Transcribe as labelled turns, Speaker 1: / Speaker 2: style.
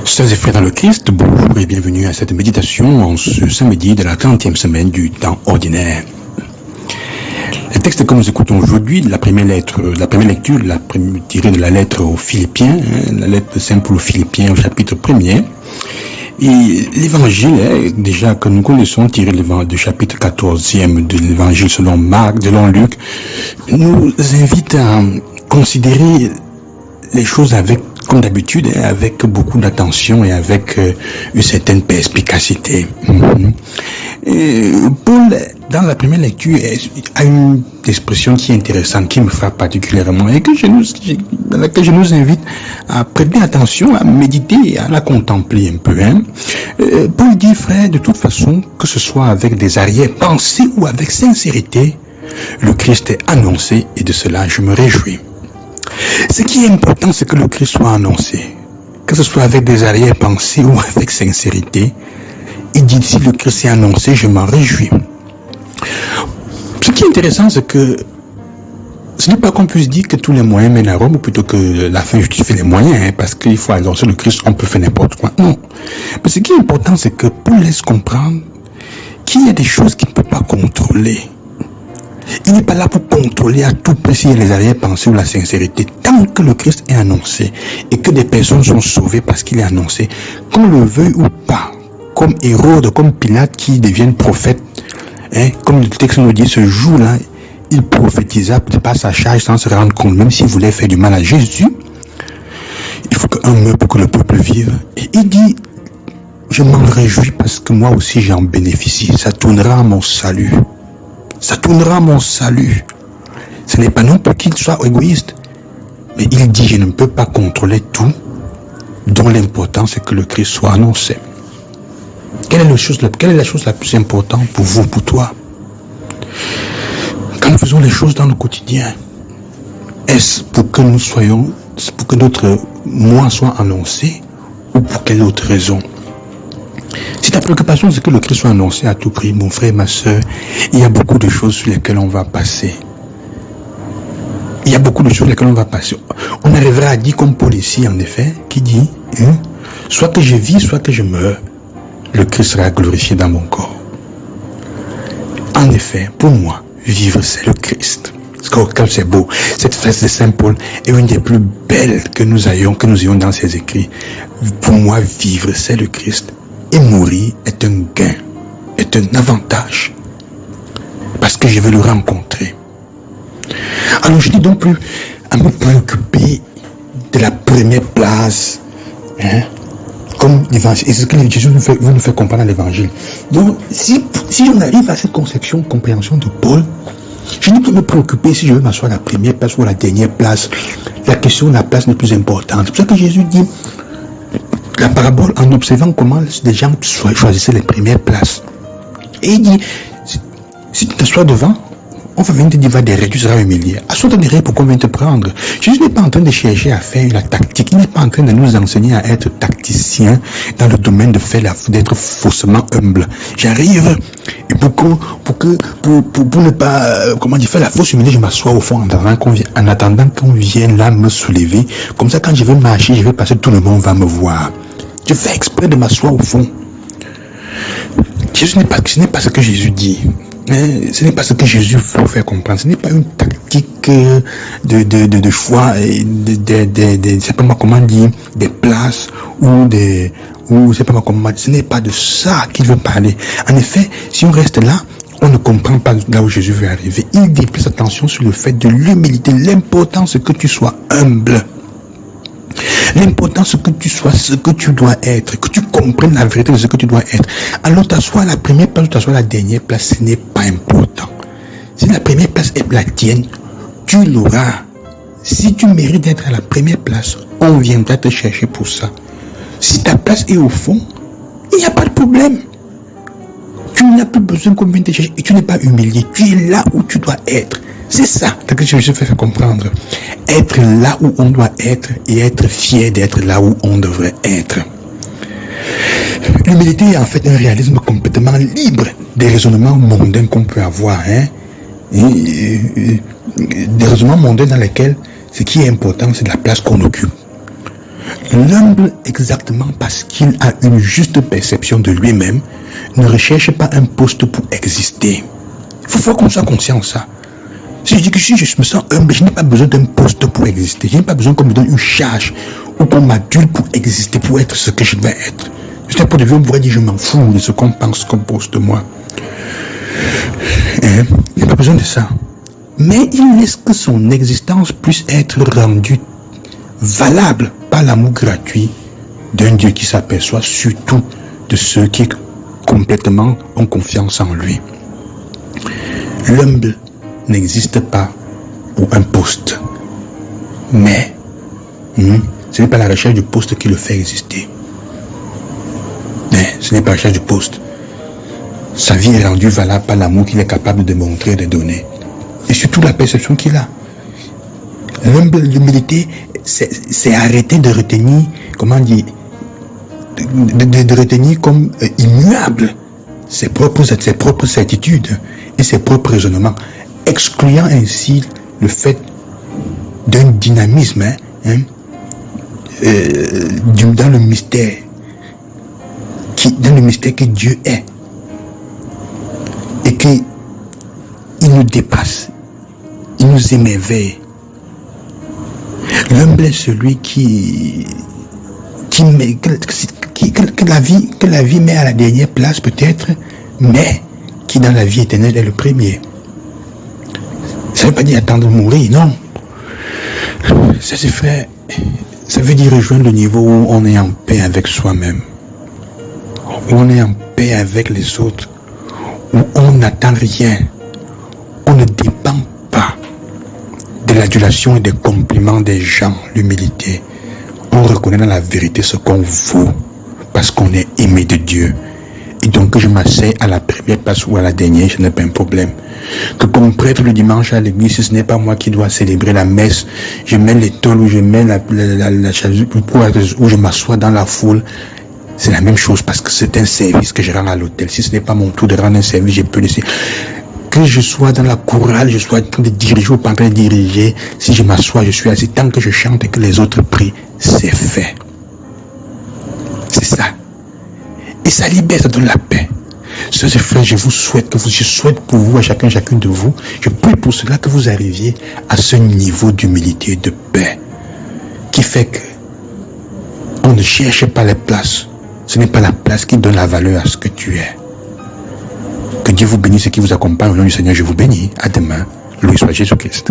Speaker 1: Sœurs et frères dans le Christ, bonjour et bienvenue à cette méditation en ce samedi de la 30e semaine du temps ordinaire. Le texte que nous écoutons aujourd'hui, la première lecture, tirée de la lettre aux Philippiens, la lettre de Saint Paul aux Philippiens au chapitre 1er. Et l'évangile, déjà que nous connaissons, tiré du chapitre 14e de l'évangile selon Luc, nous invite à considérer les choses comme d'habitude, avec beaucoup d'attention et avec une certaine perspicacité. Paul, dans la première lecture, a une expression qui est intéressante, qui me frappe particulièrement et dans laquelle je nous invite à prêter attention, à méditer et à la contempler un peu. Paul dit, frère, de toute façon, que ce soit avec des arrière-pensées ou avec sincérité, le Christ est annoncé et de cela je me réjouis. Ce qui est important, c'est que le Christ soit annoncé. Que ce soit avec des arrière-pensées ou avec sincérité. Il dit, si le Christ est annoncé, je m'en réjouis. Ce qui est intéressant, c'est que ce n'est pas qu'on puisse dire que tous les moyens mènent à Rome, ou plutôt que la fin justifie les moyens, parce qu'il faut annoncer le Christ, on peut faire n'importe quoi. Non. Mais ce qui est important, c'est que Paul laisse comprendre qu'il y a des choses qu'il ne peut pas contrôler. Il n'est pas là pour contrôler à tout prix s'il y a les arrière-pensées ou la sincérité. Tant que le Christ est annoncé et que des personnes sont sauvées parce qu'il est annoncé, qu'on le veuille ou pas, comme Hérode, comme Pilate qui deviennent prophètes, comme le texte nous dit, ce jour-là, il prophétisa par sa charge sans se rendre compte, même s'il voulait faire du mal à Jésus. Il faut qu'un meure pour que le peuple vive. Et il dit, je m'en réjouis parce que moi aussi j'en bénéficie. Ça tournera à mon salut. Ça tournera à mon salut. Ce n'est pas non plus qu'il soit égoïste. Mais il dit, je ne peux pas contrôler tout, dont l'important c'est que le Christ soit annoncé. Quelle est la chose la plus importante pour vous, pour toi? Quand nous faisons les choses dans le quotidien, est-ce pour que pour que notre moi soit annoncé, ou pour quelle autre raison? Si ta préoccupation c'est que le Christ soit annoncé à tout prix, mon frère, ma soeur, il y a beaucoup de choses sur lesquelles on va passer. On arrivera à dire comme Paul ici, en effet, qui dit, soit que je vis, soit que je meurs, le Christ sera glorifié dans mon corps. En effet, pour moi, vivre c'est le Christ. Comme c'est beau. Cette phrase de Saint Paul est une des plus belles que nous ayons dans ses écrits. Pour moi, vivre c'est le Christ. Et mourir est un gain, est un avantage. Parce que je vais le rencontrer. Alors je dis donc plus à me préoccuper de la première place. Comme l'évangile. Et c'est ce que Jésus nous fait comprendre dans l'évangile. Donc, si on arrive à cette compréhension de Paul, je n'ai pas me préoccuper si je veux m'asseoir à la première place ou à la dernière place. La question de la place n'est plus importante. C'est pour ça que Jésus dit la parabole en observant comment les gens choisissaient les premières places. Et il dit, si tu t'assois devant, on va venir te dire, va derrière, tu seras humilié. Assois-toi derrière pour qu'on vienne te prendre. Jésus n'est pas en train de chercher à faire la tactique. Il n'est pas en train de nous enseigner à être tacticien dans le domaine d'être faussement humble. J'arrive, et pour ne pas, faire la fausse humilité, je m'assois au fond en attendant qu'on vienne là me soulever. Comme ça, quand je vais marcher, je vais passer, tout le monde va me voir. Je fais exprès de m'asseoir au fond. Ce n'est pas ce que Jésus dit. Ce n'est pas ce que Jésus veut faire comprendre. Ce n'est pas une tactique de choix, c'est pas comment dire, des places c'est pas comment. Ce n'est pas de ça qu'il veut parler. En effet, si on reste là, on ne comprend pas là où Jésus veut arriver. Il dit plus attention sur le fait de l'humilité. L'important c'est que tu sois humble. L'important c'est que tu sois ce que tu dois être, que tu comprennes la vérité de ce que tu dois être. Alors t'assois à la première place ou t'assois à la dernière place, ce n'est pas important. Si la première place est la tienne, tu l'auras. Si tu mérites d'être à la première place, on viendra te chercher pour ça. Si ta place est au fond, il n'y a pas de problème. Tu n'as plus besoin qu'on vienne te chercher et tu n'es pas humilié. Tu es là où tu dois être. C'est ça que Jésus fait comprendre. Être là où on doit être et être fier d'être là où on devrait être. L'humilité est en fait un réalisme complètement libre des raisonnements mondains qu'on peut avoir. Des raisonnements mondains dans lesquels ce qui est important, c'est la place qu'on occupe. L'humble, exactement parce qu'il a une juste perception de lui-même, ne recherche pas un poste pour exister. Il faut qu'on soit conscient de ça. Si je dis que si je me sens humble, je n'ai pas besoin d'un poste pour exister. Je n'ai pas besoin qu'on me donne une charge ou qu'on m'adulte pour exister, pour être ce que je dois être. Juste un point de vue, on pourrait dire je m'en fous de ce qu'on pense qu'on pose de moi. Il n'y a pas besoin de ça. Mais il laisse que son existence puisse être rendue valable par l'amour gratuit d'un Dieu qui s'aperçoit surtout de ceux qui complètement ont confiance en lui. L'humble n'existe pas pour un poste, mais ce n'est pas la recherche du poste qui le fait exister. Mais ce n'est pas la recherche du poste. Sa vie est rendue valable par l'amour qu'il est capable de montrer et de donner. Et surtout la perception qu'il a. L'humilité, c'est arrêter de retenir, comment dire, de retenir comme immuable ses propres certitudes et ses propres raisonnements, excluant ainsi le fait d'un dynamisme dans le mystère que Dieu est et qu'il nous dépasse, il nous émerveille. L'humble est celui que la vie met à la dernière place peut-être, mais qui dans la vie éternelle est le premier. Ça ne veut pas dire attendre de mourir, non. Ça se fait, ça veut dire rejoindre le niveau où on est en paix avec soi-même, où on est en paix avec les autres, où on n'attend rien, on ne dépend pas de l'adulation et des compliments des gens, l'humilité. On reconnaît dans la vérité ce qu'on vaut, parce qu'on est aimé de Dieu. Et donc que je m'asseye à la première place ou à la dernière, ce n'est pas un problème. Que comme prêtre le dimanche à l'église, ce n'est pas moi qui dois célébrer la messe, je mets l'étole ou je mets la chaise où je m'assois dans la foule, c'est la même chose parce que c'est un service que je rends à l'hôtel. Si ce n'est pas mon tour de rendre un service, je peux laisser. Que je sois dans la chorale, je sois en train de diriger ou pas en train de diriger, si je m'assois, je suis assis, tant que je chante et que les autres prient, c'est fait. C'est ça. Et ça libère, ça donne la paix. Sœurs et frères, je souhaite pour vous, à chacune de vous, je prie pour cela que vous arriviez à ce niveau d'humilité et de paix qui fait que on ne cherche pas les places. Ce n'est pas la place qui donne la valeur à ce que tu es. Que Dieu vous bénisse et qui vous accompagne. Au nom du Seigneur, je vous bénis. À demain. Loué soit Jésus-Christ.